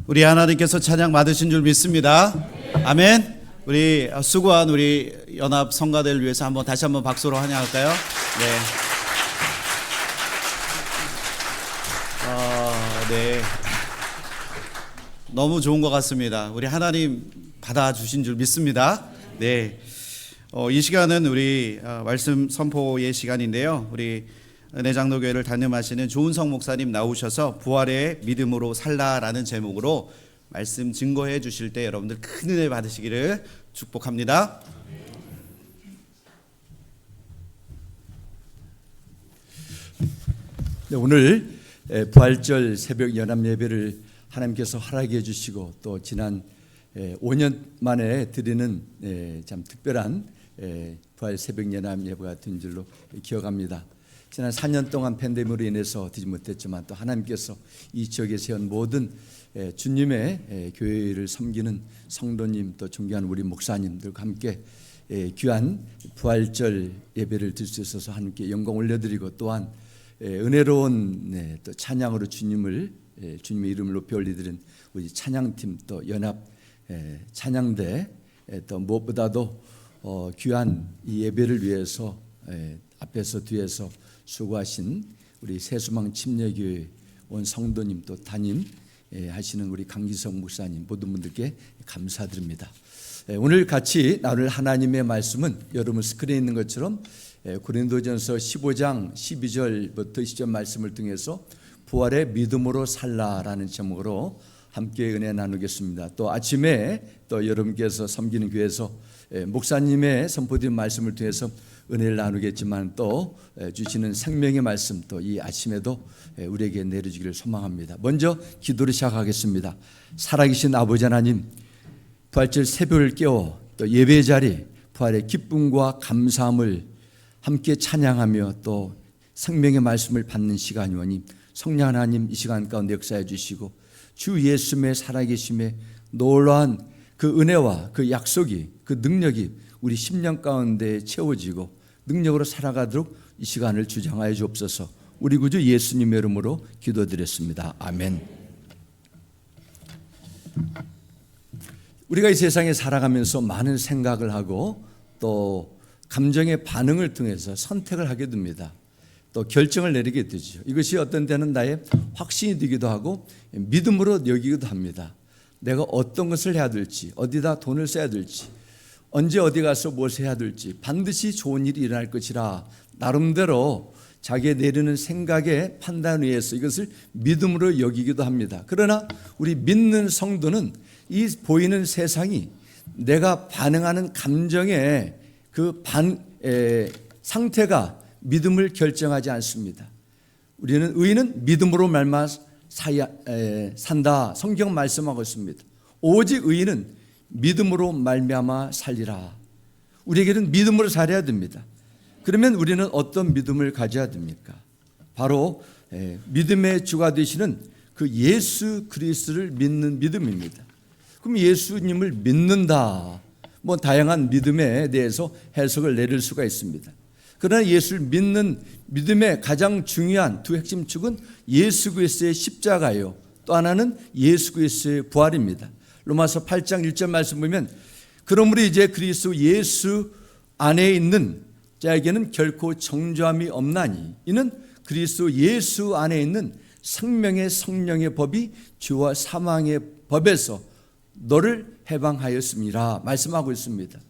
우리 하나님께서 찬양 받으신 줄 믿습니다. 아멘. 우리 수고한 우리 연합 성가대를 위해서 다시 한번 박수로 환영할까요? 네. 네. 너무 좋은 것 같습니다. 우리 하나님 받아주신 줄 믿습니다. 네. 이 시간은 우리 말씀 선포의 시간인데요. 우리 은혜장로교회를 담임하시는 조은성 목사님 나오셔서 부활의 믿음으로 살라라는 제목으로 말씀 증거해 주실 때 여러분들 큰 은혜 받으시기를 축복합니다. 네, 오늘 부활절 새벽 연합 예배를 하나님께서 허락해 주시고 또 지난 5년 만에 드리는 참 특별한 부활 새벽 연합 예배 같은 줄로 기억합니다. 지난 4년 동안 팬데믹으로 인해서 드리지 못했지만 또 하나님께서 이 지역에 세운 모든 주님의 교회를 섬기는 성도님 또 존경하는 우리 목사님들과 함께 귀한 부활절 예배를 드릴 수 있어서 하나님께 영광 올려드리고 또한 은혜로운 또 찬양으로 주님의 이름을 높이 올리드린 우리 찬양팀 또 연합 찬양대 또 무엇보다도 귀한 이 예배를 위해서 앞에서 뒤에서 수고하신 우리 새수망 침례교회 온 성도님 또 담임 하시는 우리 강기성 목사님 모든 분들께 감사드립니다. 오늘 같이 나눌 하나님의 말씀은 여러분 스크린에 있는 것처럼 고린도전서 15장 12절부터 20절 말씀을 통해서 부활의 믿음으로 살라라는 제목으로 함께 은혜 나누겠습니다. 또 아침에 또 여러분께서 섬기는 교회에서 목사님의 선포드린 말씀을 통해서 은혜를 나누겠지만 또 주시는 생명의 말씀 또 이 아침에도 우리에게 내려주기를 소망합니다. 먼저 기도를 시작하겠습니다. 살아계신 아버지 하나님, 부활절 새벽을 깨워 또 예배 자리 부활의 기쁨과 감사함을 함께 찬양하며 또 생명의 말씀을 받는 시간이오니 성령 하나님 이 시간 가운데 역사해 주시고 주 예수님의 살아계심에 놀라운 그 은혜와 그 약속이 그 능력이 우리 심령 가운데 채워지고 능력으로 살아가도록 이 시간을 주장하여 주옵소서. 우리 구주 예수님의 이름으로 기도드렸습니다. 아멘. 우리가 이 세상에 살아가면서 많은 생각을 하고 또 감정의 반응을 통해서 선택을 하게 됩니다. 또 결정을 내리게 되죠. 이것이 어떤 때는 나의 확신이 되기도 하고 믿음으로 여기기도 합니다. 내가 어떤 것을 해야 될지, 어디다 돈을 써야 될지, 언제 어디 가서 무엇을 해야 될지 반드시 좋은 일이 일어날 것이라 나름대로 자기의 내리는 생각의 판단에 의해서 이것을 믿음으로 여기기도 합니다. 그러나 우리 믿는 성도는 이 보이는 세상이 내가 반응하는 감정의 그 상태가 믿음을 결정하지 않습니다. 우리는 의인은 믿음으로 말미암아 산다. 성경 말씀하고 있습니다. 오직 의인은 믿음으로 말미암아 살리라. 우리에게는 믿음으로 살아야 됩니다. 그러면 우리는 어떤 믿음을 가져야 됩니까? 바로 믿음의 주가 되시는 그 예수 그리스도를 믿는 믿음입니다. 그럼 예수님을 믿는다. 다양한 믿음에 대해서 해석을 내릴 수가 있습니다. 그러나 예수를 믿는 믿음의 가장 중요한 두 핵심 축은 예수 그리스도의 십자가요. 또 하나는 예수 그리스도의 부활입니다. 로마서 8장 1절 말씀 보면 그러므로 이제 그리스도 예수 안에 있는 자에게는 결코 정죄함이 없나니 이는 그리스도 예수 안에 있는 생명의 성령의 법이 죄와 사망의 법에서 너를 해방하였습니다. 말씀하고 있습니다.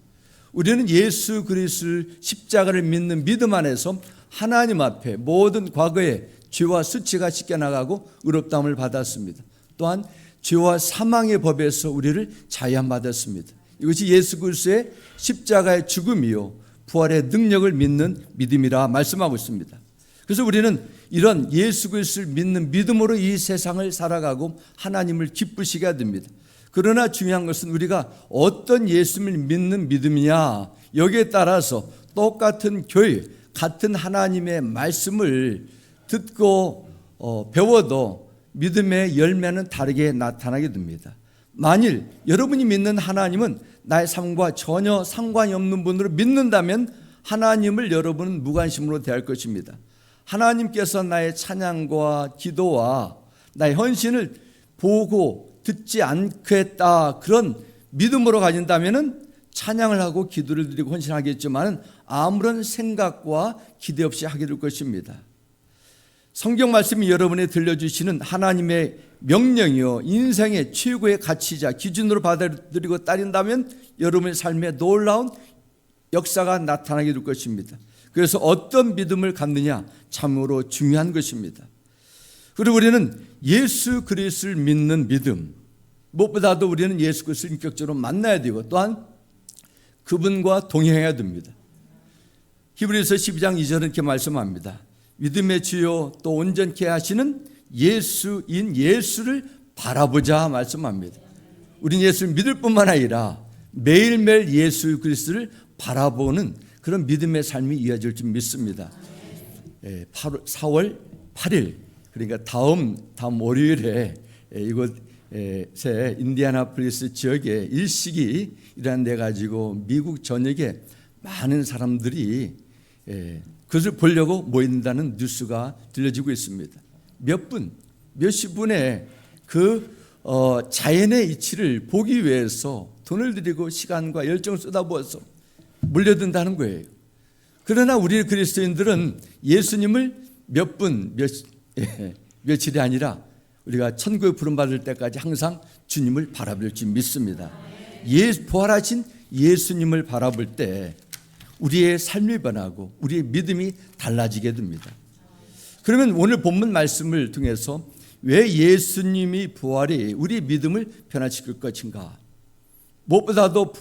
우리는 예수 그리스도를 십자가를 믿는 믿음 안에서 하나님 앞에 모든 과거의 죄와 수치가 씻겨나가고 의롭다함을 받았습니다. 또한 죄와 사망의 법에서 우리를 자유함받았습니다. 이것이 예수 그리스도의 십자가의 죽음이요 부활의 능력을 믿는 믿음이라 말씀하고 있습니다. 그래서 우리는 이런 예수 그리스도를 믿는 믿음으로 이 세상을 살아가고 하나님을 기쁘시게 해야 됩니다. 그러나 중요한 것은 우리가 어떤 예수님을 믿는 믿음이냐 여기에 따라서 똑같은 교회 같은 하나님의 말씀을 듣고 배워도 믿음의 열매는 다르게 나타나게 됩니다. 만일 여러분이 믿는 하나님은 나의 삶과 전혀 상관이 없는 분으로 믿는다면 하나님을 여러분은 무관심으로 대할 것입니다. 하나님께서 나의 찬양과 기도와 나의 헌신을 보고 듣지 않겠다, 그런 믿음으로 가진다면은 찬양을 하고 기도를 드리고 헌신하겠지만 아무런 생각과 기대 없이 하게 될 것입니다. 성경 말씀이 여러분에 들려주시는 하나님의 명령이요, 인생의 최고의 가치자, 기준으로 받아들이고 따른다면 여러분의 삶에 놀라운 역사가 나타나게 될 것입니다. 그래서 어떤 믿음을 갖느냐, 참으로 중요한 것입니다. 그리고 우리는 예수 그리스도를 믿는 믿음, 무엇보다도 우리는 예수 그리스도를 인격적으로 만나야 되고 또한 그분과 동행해야 됩니다. 히브리서 12장 2절은 이렇게 말씀합니다. 믿음의 주요 또 온전케 하시는 예수인 예수를 바라보자 말씀합니다. 우리는 예수를 믿을 뿐만 아니라 매일매일 예수 그리스도를 바라보는 그런 믿음의 삶이 이어질 줄 믿습니다. 4월 8일, 그러니까 다음 월요일에 이곳에 인디애나폴리스 지역에 일식이 일어난데 가지고 미국 전역에 많은 사람들이 그것을 보려고 모인다는 뉴스가 들려지고 있습니다. 몇십 분의 그 자연의 이치를 보기 위해서 돈을 들이고 시간과 열정을 쏟아부어서 몰려든다는 거예요. 그러나 우리 그리스도인들은 예수님을 며칠이 아니라 우리가 천국에 부름받을 때까지 항상 주님을 바라볼 줄 믿습니다. 부활하신 예수님을 바라볼 때 우리의 삶이 변하고 우리의 믿음이 달라지게 됩니다. 그러면 오늘 본문 말씀을 통해서 왜 예수님이 부활이 우리의 믿음을 변화시킬 것인가? 무엇보다도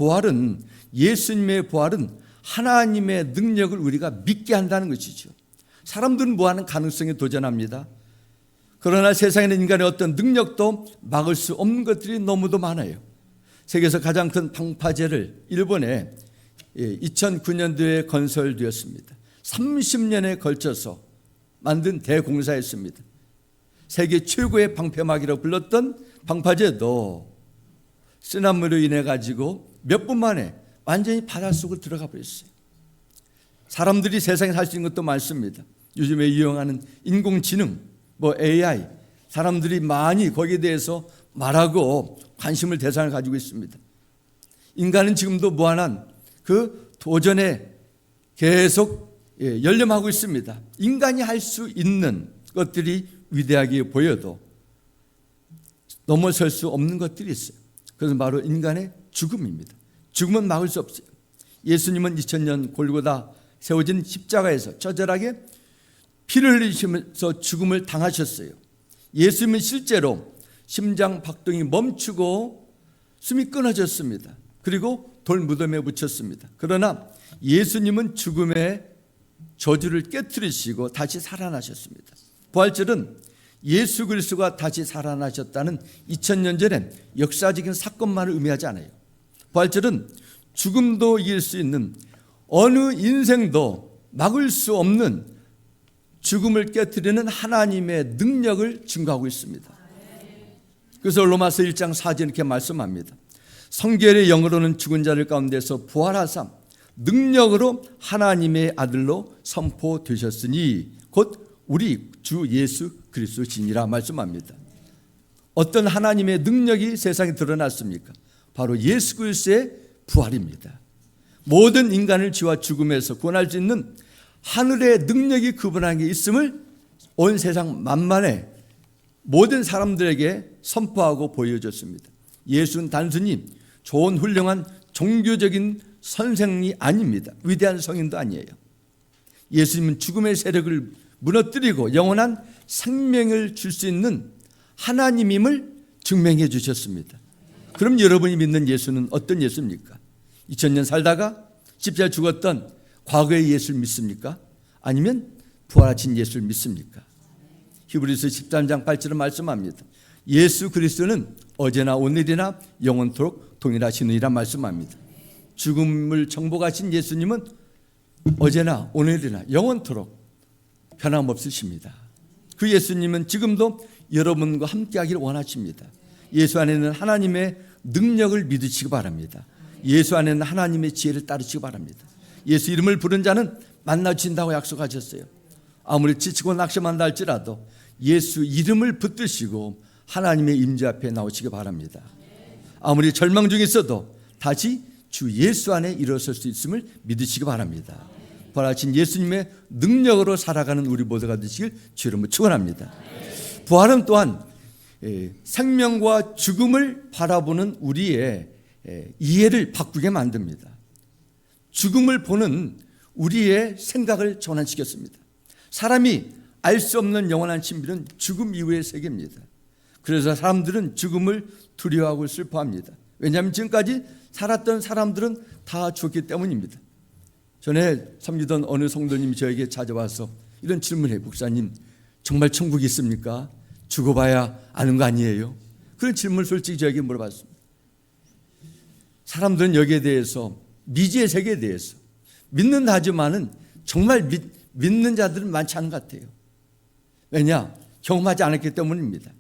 예수님의 부활은 하나님의 능력을 우리가 믿게 한다는 것이죠. 사람들은 뭐하는 가능성에 도전합니다. 그러나 세상에는 인간의 어떤 능력도 막을 수 없는 것들이 너무도 많아요. 세계에서 가장 큰 방파제를 일본에 2009년도에 건설되었습니다. 30년에 걸쳐서 만든 대공사였습니다. 세계 최고의 방패막이라고 불렀던 방파제도 쓰나미로 인해 가지고 몇 분 만에 완전히 바닷속으로 들어가 버렸어요. 사람들이 세상에 살 수 있는 것도 많습니다. 요즘에 이용하는 인공지능, AI, 사람들이 많이 거기에 대해서 말하고 관심을 대상을 가지고 있습니다. 인간은 지금도 무한한 그 도전에 계속 열림하고 있습니다. 인간이 할 수 있는 것들이 위대하게 보여도 넘어설 수 없는 것들이 있어요. 그것은 바로 인간의 죽음입니다. 죽음은 막을 수 없어요. 예수님은 2000년 골고다 세워진 십자가에서 처절하게 피를 흘리시면서 죽음을 당하셨어요. 예수님은 실제로 심장 박동이 멈추고 숨이 끊어졌습니다. 그리고 돌무덤에 묻혔습니다. 그러나 예수님은 죽음의 저주를 깨트리시고 다시 살아나셨습니다. 부활절은 예수 그리스도가 다시 살아나셨다는 2000년 전에 역사적인 사건만을 의미하지 않아요. 부활절은 죽음도 이길 수 있는, 어느 인생도 막을 수 없는 죽음을 깨트리는 하나님의 능력을 증거하고 있습니다. 그래서 로마서 1장 4절 이렇게 말씀합니다. 성결의 영으로는 죽은 자들 가운데서 부활하사 능력으로 하나님의 아들로 선포되셨으니 곧 우리 주 예수 그리스도시니라 말씀합니다. 어떤 하나님의 능력이 세상에 드러났습니까? 바로 예수 그리스도의 부활입니다. 모든 인간을 죄와 죽음에서 구원할 수 있는 하늘의 능력이 그분에게 있음을 온 세상 만만의 모든 사람들에게 선포하고 보여줬습니다. 예수는 단순히 좋은 훌륭한 종교적인 선생이 아닙니다. 위대한 성인도 아니에요. 예수님은 죽음의 세력을 무너뜨리고 영원한 생명을 줄 수 있는 하나님임을 증명해 주셨습니다. 그럼 여러분이 믿는 예수는 어떤 예수입니까? 2000년 살다가 십자가에 죽었던 과거의 예수를 믿습니까? 아니면 부활하신 예수를 믿습니까? 히브리서 13장 8절은 말씀합니다. 예수 그리스도는 어제나 오늘이나 영원토록 동일하시느니라 말씀합니다. 죽음을 정복하신 예수님은 어제나 오늘이나 영원토록 변함없으십니다. 그 예수님은 지금도 여러분과 함께하기를 원하십니다. 예수 안에는 하나님의 능력을 믿으시기 바랍니다. 예수 안에는 하나님의 지혜를 따르시기 바랍니다. 예수 이름을 부른 자는 만나주신다고 약속하셨어요. 아무리 지치고 낙심한다 할지라도 예수 이름을 붙드시고 하나님의 임재 앞에 나오시기 바랍니다. 아무리 절망 중에 있어도 다시 주 예수 안에 일어설 수 있음을 믿으시기 바랍니다. 부활하신 예수님의 능력으로 살아가는 우리 모두가 되시길 주 이름으로 축원합니다. 부활은 또한 생명과 죽음을 바라보는 우리의 이해를 바꾸게 만듭니다. 죽음을 보는 우리의 생각을 전환시켰습니다. 사람이 알 수 없는 영원한 신비는 죽음 이후의 세계입니다. 그래서 사람들은 죽음을 두려워하고 슬퍼합니다. 왜냐하면 지금까지 살았던 사람들은 다 죽었기 때문입니다. 전에 섬기던 어느 성도님이 저에게 찾아와서 이런 질문을 해요. 목사님, 정말 천국이 있습니까? 죽어봐야 아는 거 아니에요? 그런 질문을 솔직히 저에게 물어봤습니다. 사람들은 여기에 대해서, 미지의 세계에 대해서 믿는다 하지만은 정말 믿는 자들은 많지 않은 것 같아요. 왜냐? 경험하지 않았기 때문입니다.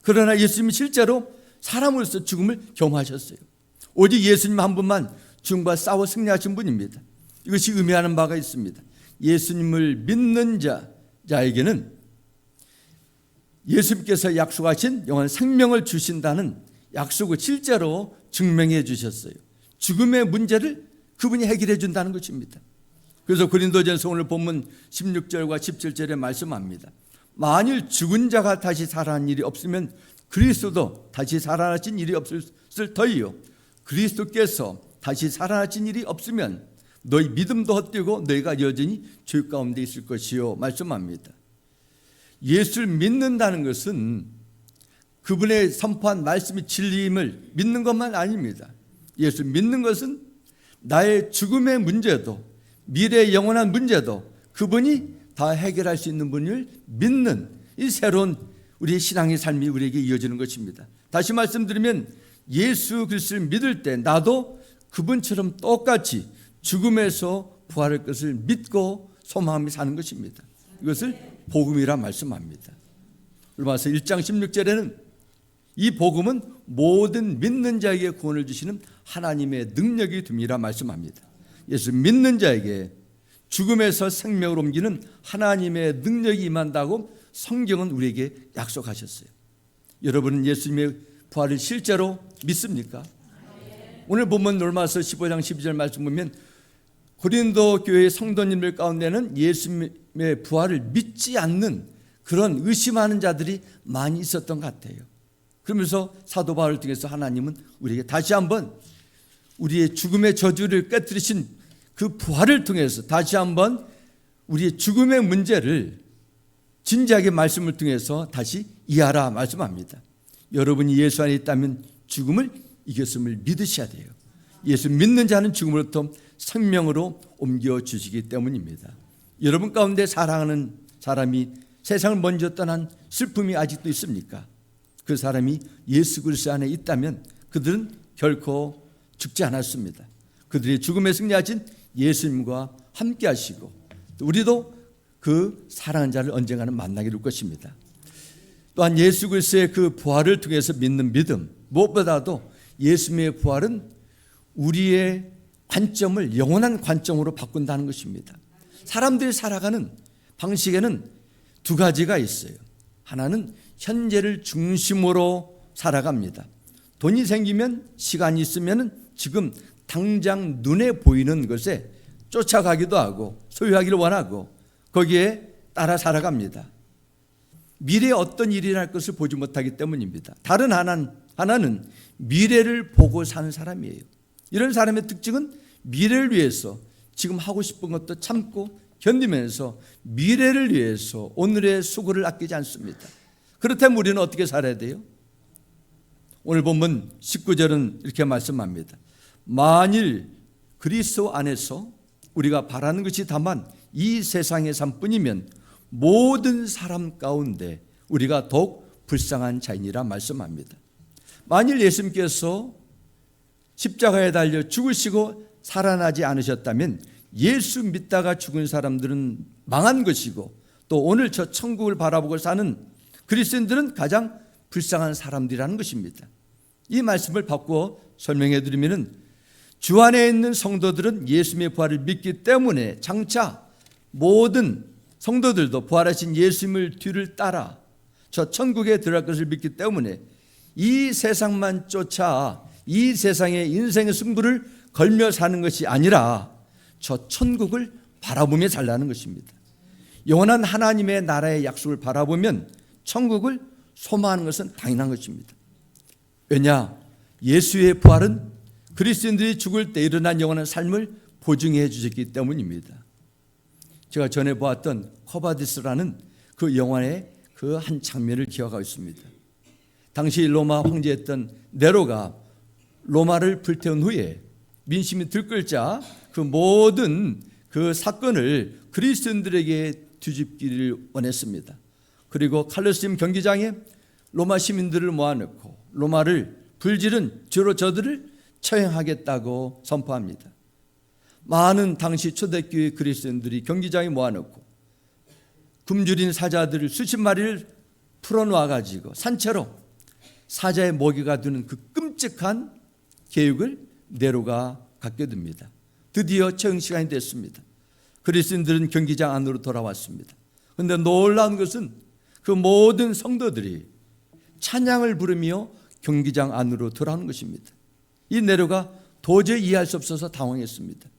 그러나 예수님이 실제로 사람으로서 죽음을 경험하셨어요. 오직 예수님 한 분만 죽음과 싸워 승리하신 분입니다. 이것이 의미하는 바가 있습니다. 예수님을 믿는 자에게는 예수님께서 약속하신 영원한 생명을 주신다는 약속을 실제로 증명해 주셨어요. 죽음의 문제를 그분이 해결해 준다는 것입니다. 그래서 고린도전서 오늘 본문 16절과 17절에 말씀합니다. 만일 죽은 자가 다시 살아난 일이 없으면 그리스도도 다시 살아나신 일이 없을 터이요. 그리스도께서 다시 살아나신 일이 없으면 너희 믿음도 헛되고 너희가 여전히 죄 가운데 있을 것이요 말씀합니다. 예수를 믿는다는 것은 그분의 선포한 말씀이 진리임을 믿는 것만 아닙니다. 예수 믿는 것은 나의 죽음의 문제도 미래의 영원한 문제도 그분이 다 해결할 수 있는 분을 믿는 이 새로운 우리의 신앙의 삶이 우리에게 이어지는 것입니다. 다시 말씀드리면 예수 그리스도를 믿을 때 나도 그분처럼 똑같이 죽음에서 부활할 것을 믿고 소망하며 사는 것입니다. 이것을 복음이라 말씀합니다. 로마서 1장 16절에는 이 복음은 모든 믿는 자에게 구원을 주시는 하나님의 능력이 됨이라 말씀합니다. 예수 믿는 자에게 죽음에서 생명으로 옮기는 하나님의 능력이 임한다고 성경은 우리에게 약속하셨어요. 여러분은 예수님의 부활을 실제로 믿습니까? 오늘 본문 로마서 15장 12절 말씀 보면 고린도 교회 성도님들 가운데는 예수님의 부활을 믿지 않는 그런 의심하는 자들이 많이 있었던 것 같아요. 그러면서 사도 바울을 통해서 하나님은 우리에게 다시 한번 우리의 죽음의 저주를 깨뜨리신 그 부활을 통해서 다시 한번 우리의 죽음의 문제를 진지하게 말씀을 통해서 다시 이해하라 말씀합니다. 여러분이 예수 안에 있다면 죽음을 이겼음을 믿으셔야 돼요. 예수 믿는 자는 죽음으로부터 생명으로 옮겨주시기 때문입니다. 여러분 가운데 사랑하는 사람이 세상을 먼저 떠난 슬픔이 아직도 있습니까? 그 사람이 예수 그리스도 안에 있다면 그들은 결코 죽지 않았습니다. 그들이 죽음에 승리하신 예수님과 함께 하시고 우리도 그 사랑하는 자를 언젠가는 만나게 될 것입니다. 또한 예수 그리스도의 그 부활을 통해서 믿는 믿음, 무엇보다도 예수님의 부활은 우리의 관점을 영원한 관점으로 바꾼다는 것입니다. 사람들이 살아가는 방식에는 두 가지가 있어요. 하나는 현재를 중심으로 살아갑니다. 돈이 생기면 시간이 있으면 지금 당장 눈에 보이는 것에 쫓아가기도 하고 소유하기를 원하고 거기에 따라 살아갑니다. 미래에 어떤 일이 날 것을 보지 못하기 때문입니다. 다른 하나는 미래를 보고 사는 사람이에요. 이런 사람의 특징은 미래를 위해서 지금 하고 싶은 것도 참고 견디면서 미래를 위해서 오늘의 수고를 아끼지 않습니다. 그렇다면 우리는 어떻게 살아야 돼요? 오늘 본문 19절은 이렇게 말씀합니다. 만일 그리스도 안에서 우리가 바라는 것이 다만 이 세상의 삶뿐이면 모든 사람 가운데 우리가 더욱 불쌍한 자이니라 말씀합니다. 만일 예수님께서 십자가에 달려 죽으시고 살아나지 않으셨다면 예수 믿다가 죽은 사람들은 망한 것이고 또 오늘 저 천국을 바라보고 사는 그리스도인들은 가장 불쌍한 사람들이라는 것입니다. 이 말씀을 바꾸어 설명해 드리면 주 안에 있는 성도들은 예수님의 부활을 믿기 때문에 장차 모든 성도들도 부활하신 예수님을 뒤를 따라 저 천국에 들어갈 것을 믿기 때문에 이 세상만 쫓아 이 세상의 인생의 승부를 걸며 사는 것이 아니라 저 천국을 바라보며 살라는 것입니다. 영원한 하나님의 나라의 약속을 바라보면 천국을 소망하는 것은 당연한 것입니다. 왜냐? 예수의 부활은 그리스도인들이 죽을 때 일어난 영원한 삶을 보증해 주셨기 때문입니다. 제가 전에 보았던 코바디스라는 그 영화의 그 한 장면을 기억하고 있습니다. 당시 로마 황제였던 네로가 로마를 불태운 후에 민심이 들끓자 그 모든 그 사건을 그리스도인들에게 뒤집기를 원했습니다. 그리고 칼로세움 경기장에 로마 시민들을 모아놓고 로마를 불지른 주로 저들을 처형하겠다고 선포합니다. 많은 당시 초대교회 그리스도인들이 경기장에 모아놓고 굶주린 사자들을 수십 마리를 풀어놓아가지고 산채로 사자의 먹이가 되는 그 끔찍한 계획을 네로가 갖게 됩니다. 드디어 처형 시간이 됐습니다. 그리스도인들은 경기장 안으로 돌아왔습니다. 그런데 놀라운 것은 그 모든 성도들이 찬양을 부르며 경기장 안으로 돌아오는 것입니다. 이 네로가 도저히 이해할 수 없어서 당황했습니다.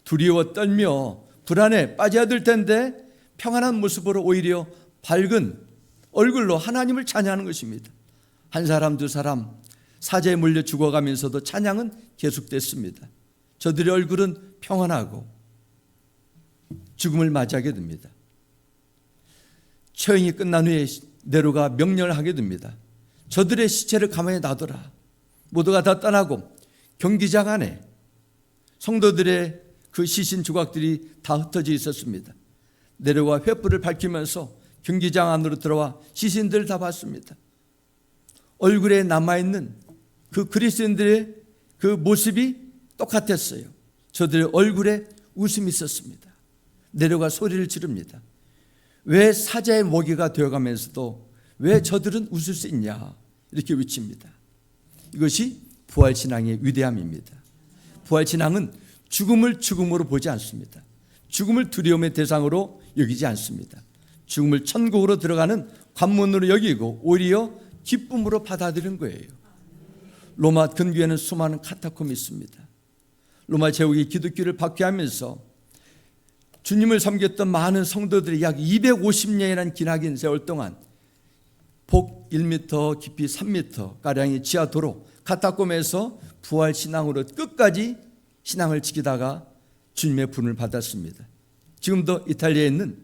두려워 떨며 불안에 빠져야 될 텐데 평안한 모습으로 오히려 밝은 얼굴로 하나님을 찬양하는 것입니다. 한 사람 두 사람 사자에 물려 죽어가면서도 찬양은 계속됐습니다. 저들의 얼굴은 평안하고 죽음을 맞이하게 됩니다. 처형이 끝난 후에 네로가 명령을 하게 됩니다. 저들의 시체를 가만히 놔둬라. 모두가 다 떠나고 경기장 안에 성도들의 그 시신 조각들이 다 흩어져 있었습니다. 네로가 횃불을 밝히면서 경기장 안으로 들어와 시신들을 다 봤습니다. 얼굴에 남아있는 그 그리스도인들의 그 모습이 똑같았어요. 저들의 얼굴에 웃음이 있었습니다. 네로가 소리를 지릅니다. 왜 사자의 먹이가 되어가면서도 왜 저들은 웃을 수 있냐 이렇게 외칩니다. 이것이 부활신앙의 위대함입니다. 부활신앙은 죽음을 죽음으로 보지 않습니다. 죽음을 두려움의 대상으로 여기지 않습니다. 죽음을 천국으로 들어가는 관문으로 여기고 오히려 기쁨으로 받아들이는 거예요. 로마 근교에는 수많은 카타콤이 있습니다. 로마 제국이 기독교를 박해하면서 주님을 섬겼던 많은 성도들이 약 250년이라는 기나긴 세월 동안 폭 1m, 깊이 3m 가량의 지하도로 카타콤에서 부활신앙으로 끝까지 신앙을 지키다가 주님의 분을 받았습니다. 지금도 이탈리아에 있는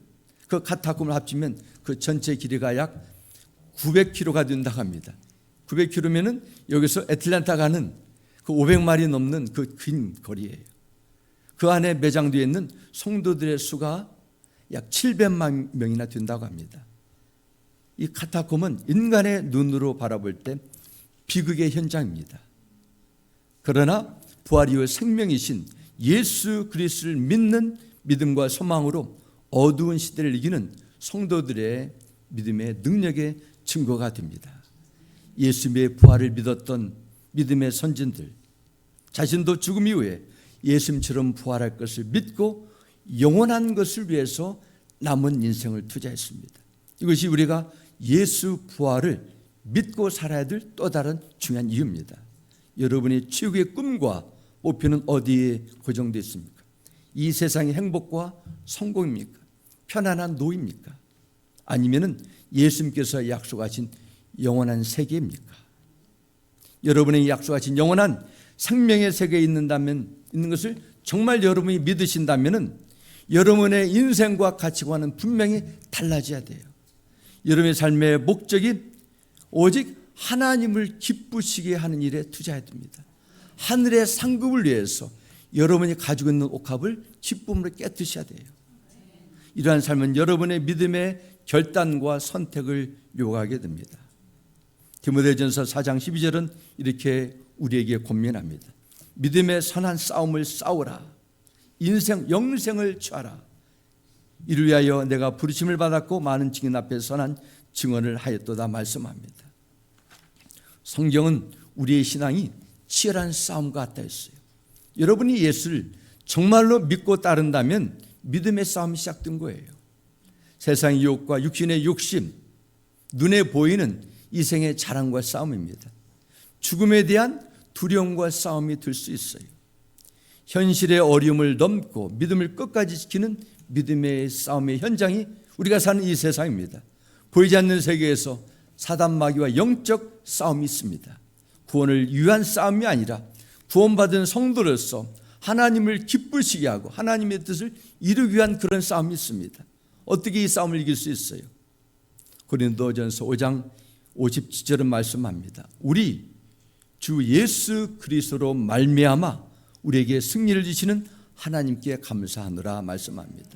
그 카타콤을 합치면 그 전체 길이가 약 900km가 된다고 합니다. 900km면은 여기서 애틀랜타 가는 그 500마리 넘는 그 긴 거리예요. 그 안에 매장되어 있는 성도들의 수가 약 700만 명이나 된다고 합니다. 이 카타콤은 인간의 눈으로 바라볼 때 비극의 현장입니다. 그러나 부활 이후 생명이신 예수 그리스도를 믿는 믿음과 소망으로 어두운 시대를 이기는 성도들의 믿음의 능력의 증거가 됩니다. 예수님의 부활을 믿었던 믿음의 선진들 자신도 죽음 이후에 예수님처럼 부활할 것을 믿고 영원한 것을 위해서 남은 인생을 투자했습니다. 이것이 우리가 예수 부활을 믿고 살아야 될 또 다른 중요한 이유입니다. 여러분의 최고의 꿈과 목표는 어디에 고정되어 있습니까? 이 세상의 행복과 성공입니까? 편안한 노입니까? 아니면은 예수님께서 약속하신 영원한 세계입니까? 여러분의 약속하신 영원한 생명의 세계에 있는 것을 정말 여러분이 믿으신다면은 여러분의 인생과 가치관은 분명히 달라져야 돼요. 여러분의 삶의 목적이 오직 하나님을 기쁘시게 하는 일에 투자해야 됩니다. 하늘의 상급을 위해서 여러분이 가지고 있는 옥합을 기쁨으로 깨뜨셔야 돼요. 이러한 삶은 여러분의 믿음의 결단과 선택을 요구하게 됩니다. 디모데전서 4장 12절은 이렇게 우리에게 권면합니다. 믿음의 선한 싸움을 싸우라. 영생을 취하라. 이를 위하여 내가 부르심을 받았고 많은 증인 앞에 선한 증언을 하였도다 말씀합니다. 성경은 우리의 신앙이 치열한 싸움 같다 했어요. 여러분이 예수를 정말로 믿고 따른다면 믿음의 싸움이 시작된 거예요. 세상의 유혹과 육신의 욕심, 눈에 보이는 이 생의 자랑과 싸움입니다. 죽음에 대한 두려움과 싸움이 될 수 있어요. 현실의 어려움을 넘고 믿음을 끝까지 지키는 믿음의 싸움의 현장이 우리가 사는 이 세상입니다. 보이지 않는 세계에서 사단 마귀와 영적 싸움이 있습니다. 구원을 위한 싸움이 아니라 구원받은 성도로서 하나님을 기쁘시게 하고 하나님의 뜻을 이루기 위한 그런 싸움이 있습니다. 어떻게 이 싸움을 이길 수 있어요? 고린도전서 5장 57절은 말씀합니다. 우리 주 예수 그리스도로 말미암아 우리에게 승리를 주시는 하나님께 감사하노라 말씀합니다.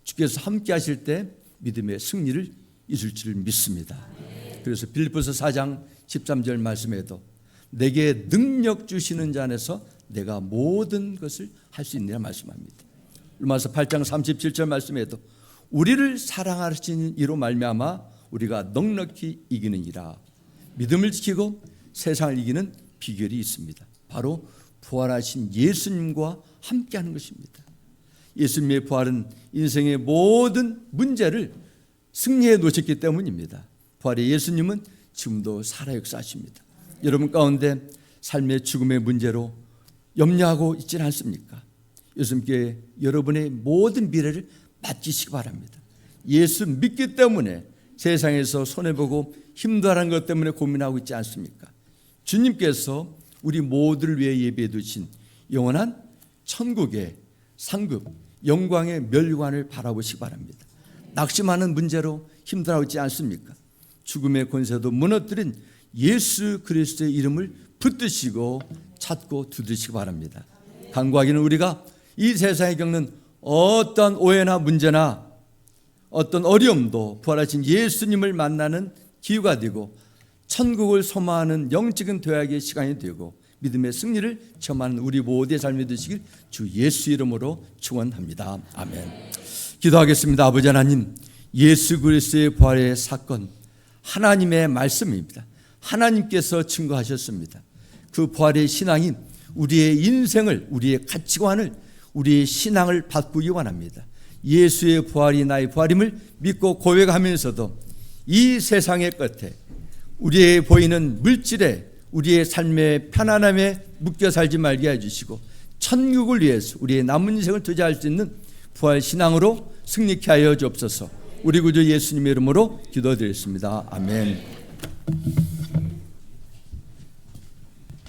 주께서 함께 하실 때 믿음의 승리를 이룰 줄 믿습니다. 그래서 빌립보서 4장 13절 말씀에도 내게 능력 주시는 자 안에서 내가 모든 것을 할 수 있느라 말씀합니다. 로마서 8장 37절 말씀에도 우리를 사랑하시는 이로 말미암아 우리가 넉넉히 이기느니라. 믿음을 지키고 세상을 이기는 비결이 있습니다. 바로 부활하신 예수님과 함께하는 것입니다. 예수님의 부활은 인생의 모든 문제를 승리해 놓으셨기 때문입니다. 부활의 예수님은 지금도 살아 역사하십니다. 여러분 가운데 삶의 죽음의 문제로 염려하고 있지는 않습니까? 예수님께 여러분의 모든 미래를 맡기시기 바랍니다. 예수 믿기 때문에 세상에서 손해보고 힘들어하는 것 때문에 고민하고 있지 않습니까? 주님께서 우리 모두를 위해 예비해 두신 영원한 천국의 상급, 영광의 멸관을 바라보시기 바랍니다. 낙심하는 문제로 힘들어하고 있지 않습니까? 죽음의 권세도 무너뜨린 예수 그리스도의 이름을 붙드시고 찾고 두드리시기 바랍니다. 간구하기는 우리가 이 세상에 겪는 어떤 오해나 문제나 어떤 어려움도 부활하신 예수님을 만나는 기회가 되고 천국을 소망하는 영적인 도약의 시간이 되고 믿음의 승리를 체험하는 우리 모두의 삶이 되시길 주 예수 이름으로 축원합니다. 아멘. 기도하겠습니다. 아버지 하나님, 예수 그리스도의 부활의 사건 하나님의 말씀입니다. 하나님께서 증거하셨습니다. 그 부활의 신앙이 우리의 인생을, 우리의 가치관을, 우리의 신앙을 바꾸기 원합니다. 예수의 부활이 나의 부활임을 믿고 고백하면서도 이 세상의 끝에 우리의 보이는 물질에 우리의 삶의 편안함에 묶여 살지 말게 해주시고 천국을 위해서 우리의 남은 인생을 투자할 수 있는 부활 신앙으로 승리케 하여 주옵소서. 우리 구주 예수님의 이름으로 기도드렸습니다. 아멘.